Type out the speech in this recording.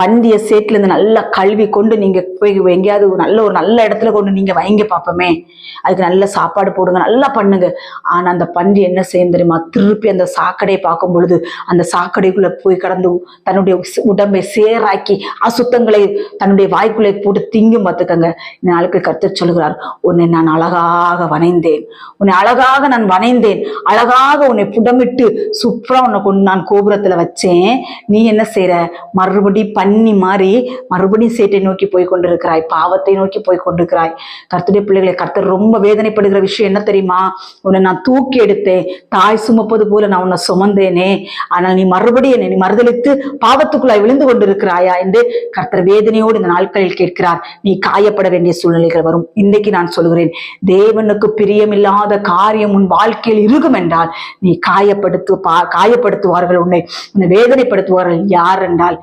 பந்திய சேட்டுல இருந்து நல்லா கழுவி கொண்டு நீங்க போய் எங்கேயாவது ஒரு நல்ல இடத்துல கொண்டு நீங்க வைங்க பாப்போமே. அதுக்கு நல்ல சாப்பாடு போடுங்க, நல்லா பண்ணுங்க. ஆனா அந்த பன்றி என்ன செய்யும் தெரியுமா? திருப்பி அந்த சாக்கடையை பார்க்கும் பொழுது அந்த சாக்கடைக்குள்ள போய் கடந்து தன்னுடைய உடம்பை சேராக்கி அசுத்தங்களை தன்னுடைய வாய்க்குள்ளே போட்டு திங்கும். பார்த்துக்கங்க. இந்த நாளுக்கு கர்த்தர் சொல்கிறார், உன்னை நான் அழகாக வணைந்தேன், உன்னை அழகாக நான் வணைந்தேன், அழகாக உன்னை புடமிட்டு சூப்பரா உன்னை கொண்டு நான் கோபுரத்துல வச்சேன். நீ என்ன செய்யற? மறுபடி பண்ணி மாறி மறுபடியும் சேட்டை நோக்கி போய் கொண்டிருக்கிறாய், பாவத்தை நோக்கி போய் கொண்டிருக்கிறாய். கர்த்தருடைய பிள்ளைகளை, கர்த்தர் ரொம்ப வேதனைப்படுகிற விஷயம் என்ன தெரியுமா? உன்னை நான் தூக்கி எடுத்தேன், தாய் சுமப்பது போல நான் உன்னை சுமந்தேனே, ஆனால் நீ மறுபடியும் என்னை மறுதலித்து பாவத்துக்குள்ளாய் விழுந்து கொண்டிருக்கிறாயா என்று கர்த்தர் வேதனையோடு இந்த நாட்களில் கேட்கிறார். நீ காயப்பட வேண்டிய சூழ்நிலைகள் வரும். இன்றைக்கு நான் சொல்கிறேன், தேவனுக்கு பிரியமில்லாத காரியம் உன் வாழ்க்கையில் இருக்கும் என்றால் நீ காயப்படுத்துவார்கள், உன்னை வேதனைப்படுத்துவார்கள். யார் என்றால்